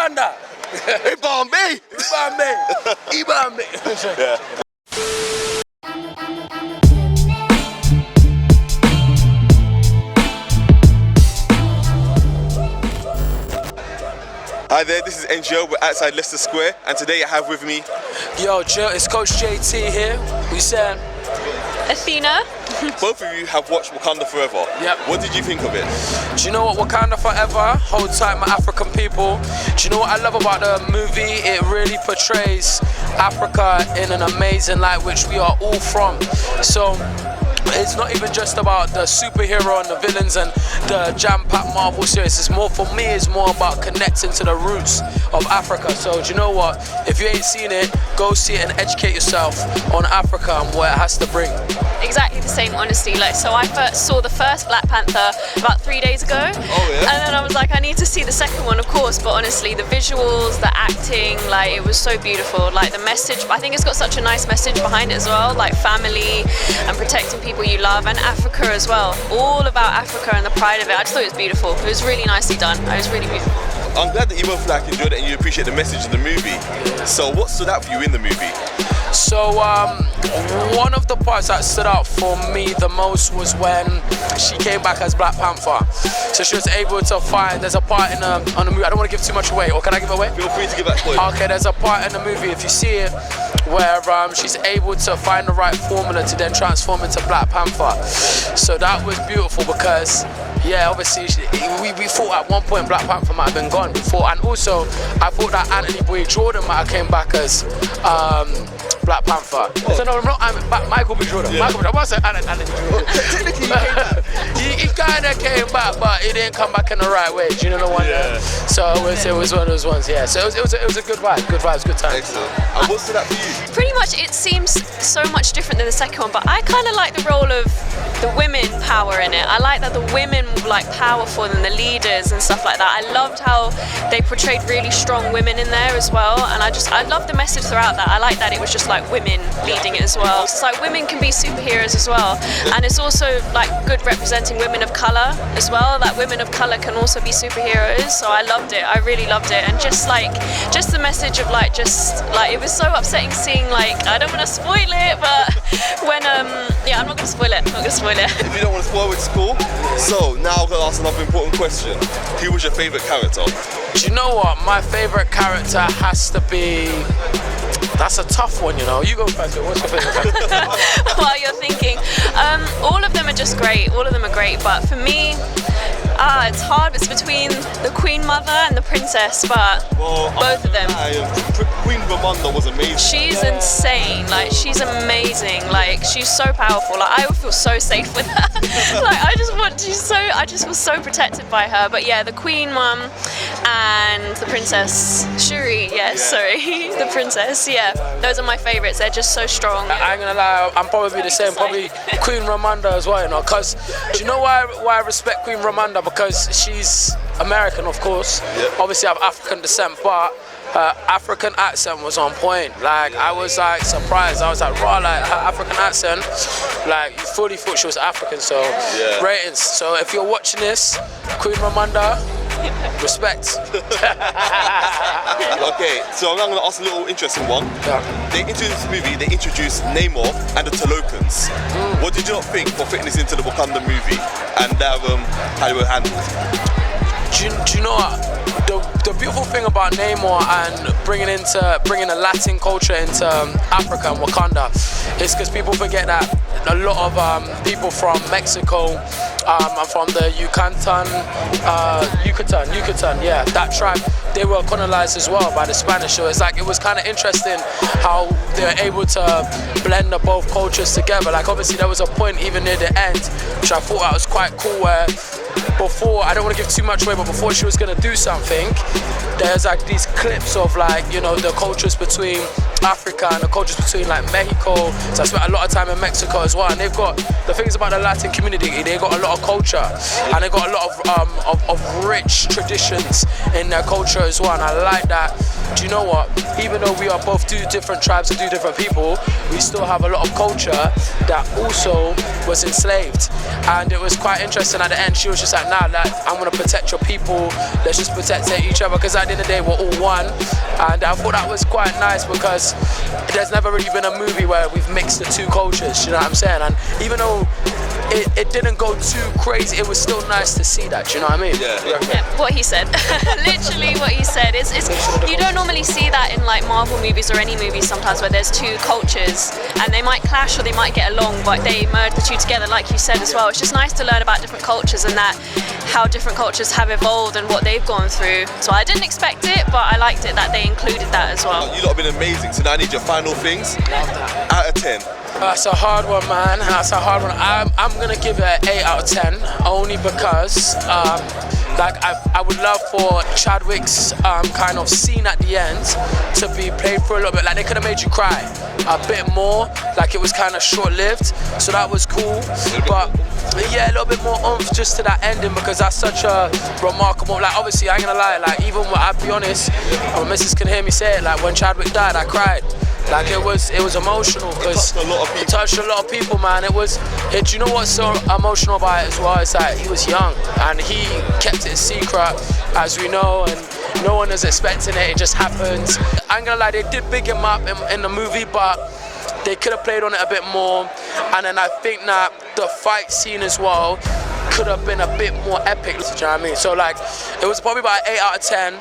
Wakanda. Ibambe. Yeah. Hi there, this is NGO, we're outside Leicester Square, and today I have with me... Yo, Jill, it's Coach JT here. We said... Athena. Both of you have watched Wakanda Forever. Yep. What did you think of it? Do you know what, Wakanda Forever, hold tight my African people. Do you know what I love about the movie? It really portrays Africa in an amazing light, which we are all from. So it's not even just about the superhero and the villains and the jam-packed Marvel series. It's more, for me, it's more about connecting to the roots of Africa. So do you know what? If you ain't seen it, go see it and educate yourself on Africa and what it has to bring. Exactly the same, honestly. Like, so I first saw the first Black Panther about 3 days ago. Oh yeah. And then I was like, I need to see the second one, of course. But honestly, the visuals, the acting, like, it was so beautiful. Like, the message, I think it's got such a nice message behind it as well. Like, family and protecting people you love, and Africa as well. All about Africa and the pride of it. I just thought it was beautiful. It was really nicely done. It was really beautiful. I'm glad that you both enjoyed it and you appreciate the message of the movie. So what stood out for you in the movie? So one of the parts that stood out for me the most was when she came back as Black Panther. So she was able to find, there's a part in on the movie, I don't want to give too much away, or can I give it away? Feel free to give that away. Okay, there's a part in the movie, if you see it, where she's able to find the right formula to then transform into Black Panther. So that was beautiful because, yeah, obviously we thought at one point Black Panther might have been gone before, and also I thought that Anthony Boy Jordan might have came back as Black Panther. So no, not Michael B. Jordan. Yeah. Michael B. Jordan. I want to say Anthony Jordan. Technically, he came back. he kind of came back, but he didn't come back in the right way. Do you know the one? Yeah. So it was one of those ones. Yeah. So it was a good vibe. Good vibes. Good time. Excellent. And what's that for you? Pretty much, it seems so much different than the second one, but I kind of like the role of the women power in it. I like that the women were like powerful and the leaders and stuff like that. I loved how they portrayed really strong women in there as well, and I love the message throughout that. I like that it was just like women leading it as well. It's like women can be superheroes as well, and it's also like good representing women of color as well. Like women of color can also be superheroes. So I loved it. I really loved it, and just the message of like it was so upsetting seeing, like, I don't want to spoil it, but when yeah, I'm not gonna spoil it. I'm not gonna spoil it. If you don't want to spoil it, it's cool. So now I'm gonna ask another important question. Who was your favourite character? Do you know what? My favourite character has to be... That's a tough one, you know. You go first. What's your favourite character? While you're thinking, all of them are just great. All of them are great, but for me, it's hard. It's between the Queen Mother and the Princess, but both of them. Queen Ramonda was amazing. She's insane. Like, she's amazing. Like, she's so powerful. Like, I would feel so safe with her. Like, I just feel so protected by her. But yeah, the Queen Mum and the Princess Shuri. Sorry, the Princess. Yeah, those are my favorites. They're just so strong. I ain't gonna lie, I'm probably the same. Probably Queen Ramonda as well, you know. Cause do you know why I respect Queen Ramonda? Because she's American, of course. Yep. Obviously, I have African descent, but her African accent was on point. Like, I was like surprised. I was like, raw, like her African accent. Like, you fully thought she was African. So ratings. So if you're watching this, Queen Ramonda, respect. Okay, so I'm going to ask a little interesting one. Yeah. They introduced this movie, they introduced Namor and the Talokans. What did you not think for fitting this into the Wakanda movie and how they were handled? Do you know what? The beautiful thing about Namor and bringing a Latin culture into Africa and Wakanda is because people forget that a lot of people from Mexico and from the Yucatan, yeah, that tribe, they were colonized as well by the Spanish. So it's like, it was kind of interesting how they were able to blend the both cultures together. Like, obviously there was a point even near the end, which I thought that was quite cool, where before, I don't want to give too much away, but before she was going to do something, there's like these clips of, like, you know, the cultures between Africa and the cultures between like Mexico. So I spent a lot of time in Mexico as well, and they've got the things about the Latin community. They got a lot of culture, and they got a lot of rich traditions in their culture as well. And I like that do you know what? Even though we are both two different tribes and two different people, we still have a lot of culture that also was enslaved. And it was quite interesting at the end. She was just like, nah, like, I'm gonna protect your people. Let's just protect each other, because at the end of the day, we're all one. And I thought that was quite nice, because there's never really been a movie where we've mixed the two cultures, you know what I'm saying? And even though it didn't go too crazy, it was still nice to see that, you know what I mean? Yeah, what he said. Literally what he said. It's you don't normally see that in like Marvel movies or any movies sometimes, where there's two cultures and they might clash or they might get along, but they merge the two together, like you said as well. It's just nice to learn about different cultures and that how different cultures have evolved and what they've gone through. So I didn't expect it, but I liked it that they included that as well. You lot have been amazing, so now I need your final things. Out of 10. That's a hard one, man. That's a hard one. I'm gonna give it an 8 out of 10, only because like I would love for Chadwick's kind of scene at the end to be played for a little bit. Like they could have made you cry a bit more. Like it was kind of short-lived, so that was cool. But yeah, a little bit more oomph just to that ending, because that's such a remarkable. Like obviously, I ain't gonna lie. Like even when, I'll be honest, my missus can hear me say it. Like when Chadwick died, I cried. Like it was emotional, because it touched a lot of people, man. You know what's so emotional about it as well? It's that he was young and he kept it a secret, as we know, and no one was expecting it. It just happened. I ain't gonna lie, they did big him up in the movie, but they could have played on it a bit more. And then I think that the fight scene as well could have been a bit more epic, you know what I mean? So like, it was probably about an 8 out of 10.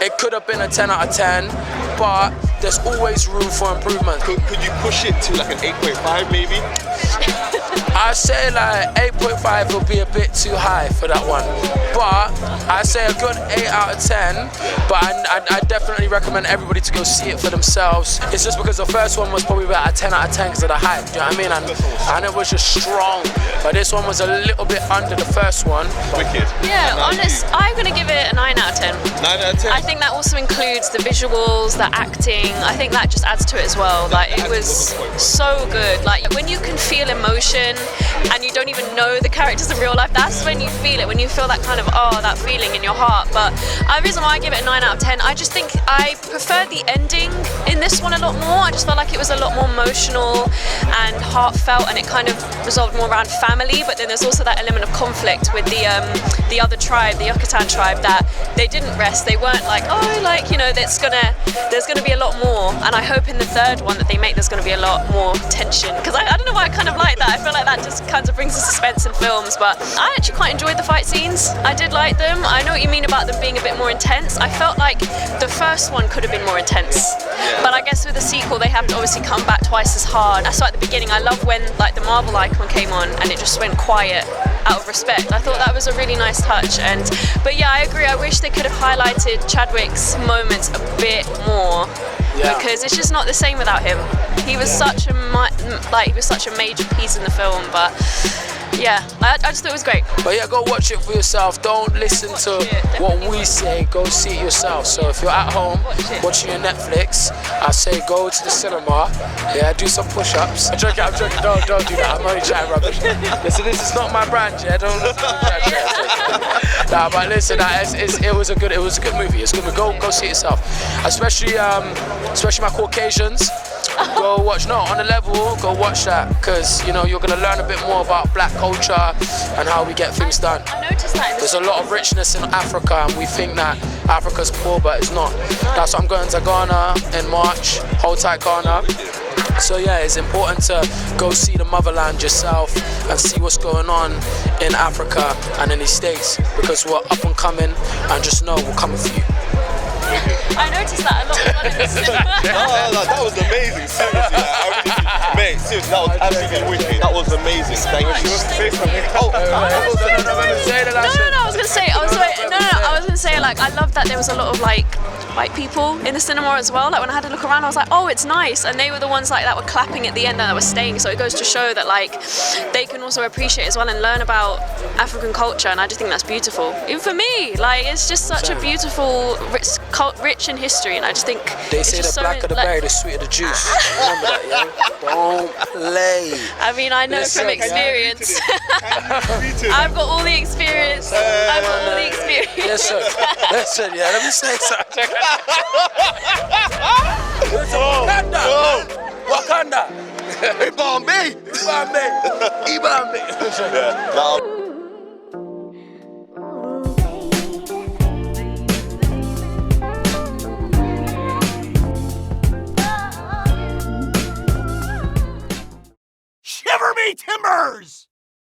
It could have been a 10 out of 10, but there's always room for improvement. Could you push it to like an 8.5 maybe? I say like 8.5 will be a bit too high for that one, but I say a good 8 out of 10. But I definitely recommend everybody to go see it for themselves. It's just because the first one was probably about a 10 out of 10 because of the hype, you know what I mean? And it was just strong, but this one was a little bit under the first one. Wicked. Yeah, honest, I'm gonna give it a 9 out of 10. 9 out of 10? I think that also includes the visuals, the acting. I think that just adds to it as well. Like it was so good. Like when you can feel emotion and you don't even know the characters in real life, that's when you feel it, when you feel that kind of that feeling in your heart. But the reason why I give it a 9 out of 10, I just think I prefer the ending in this one a lot more. I just felt like it was a lot more emotional and heartfelt, and it kind of resolved more around family. But then there's also that element of conflict with the other tribe, the Yucatan tribe, that they didn't rest. They weren't like, there's gonna be a lot more. And I hope in the third one that they make, there's gonna be a lot more tension, because I don't know why I kind of like that. I feel like that just kind of brings the suspense in films. But I actually quite enjoyed the fight scenes. I did like them. I know what you mean about them being a bit more intense. I felt like the first one could have been more intense, but I guess with the sequel they have to obviously come back twice as hard. That's why at the beginning I love when like the Marvel icon came on and it just went quiet out of respect. I thought that was a really nice touch. But yeah, I agree. I wish they could have highlighted Chadwick's moments a bit more. Yeah. Because it's just not the same without him. He was such a major piece in the film. But yeah, I just thought it was great. But yeah, go watch it for yourself. Don't listen to what we say. Go see it yourself. So if you're at home watching your Netflix, I say go to the cinema. Yeah, do some push-ups. I'm joking. Don't do that. I'm only chatting rubbish. Listen, this is not my brand. Yeah, don't listen to that. Nah, but listen, it was a good movie. It's good. Go see it yourself. Especially my Caucasians. Go watch, on the level, go watch that, because you're going to learn a bit more about black culture and how we get things done. I noticed that. There's a lot of richness in Africa, and we think that Africa's poor, but it's not. That's why I'm going to Ghana in March. Hold tight, Ghana. So yeah, it's important to go see the motherland yourself and see what's going on in Africa and in the States, because we're up and coming, and just know we're coming for you. I noticed that a lot. No, that was amazing. Seriously, mate, seriously, that was absolutely wicked. That was amazing. Thank you. I was gonna say like I love that there was a lot of like white people in the cinema as well. Like when I had to look around, I was like, oh, it's nice, and they were the ones like that were clapping at the end and that were staying. So it goes to show that like they can also appreciate as well and learn about African culture, and I just think that's beautiful. Even for me, like it's just such a beautiful, rich in history, and I just think they say the blacker the berry, the sweeter the juice. Remember that, yeah? Don't play. I mean, I know from experience. I've got all the experience. Listen, yeah, let me say something. It's Wakanda. Wakanda. Ibambe. Ibambe. Ibambe. Yeah. Now, Shiver me timbers!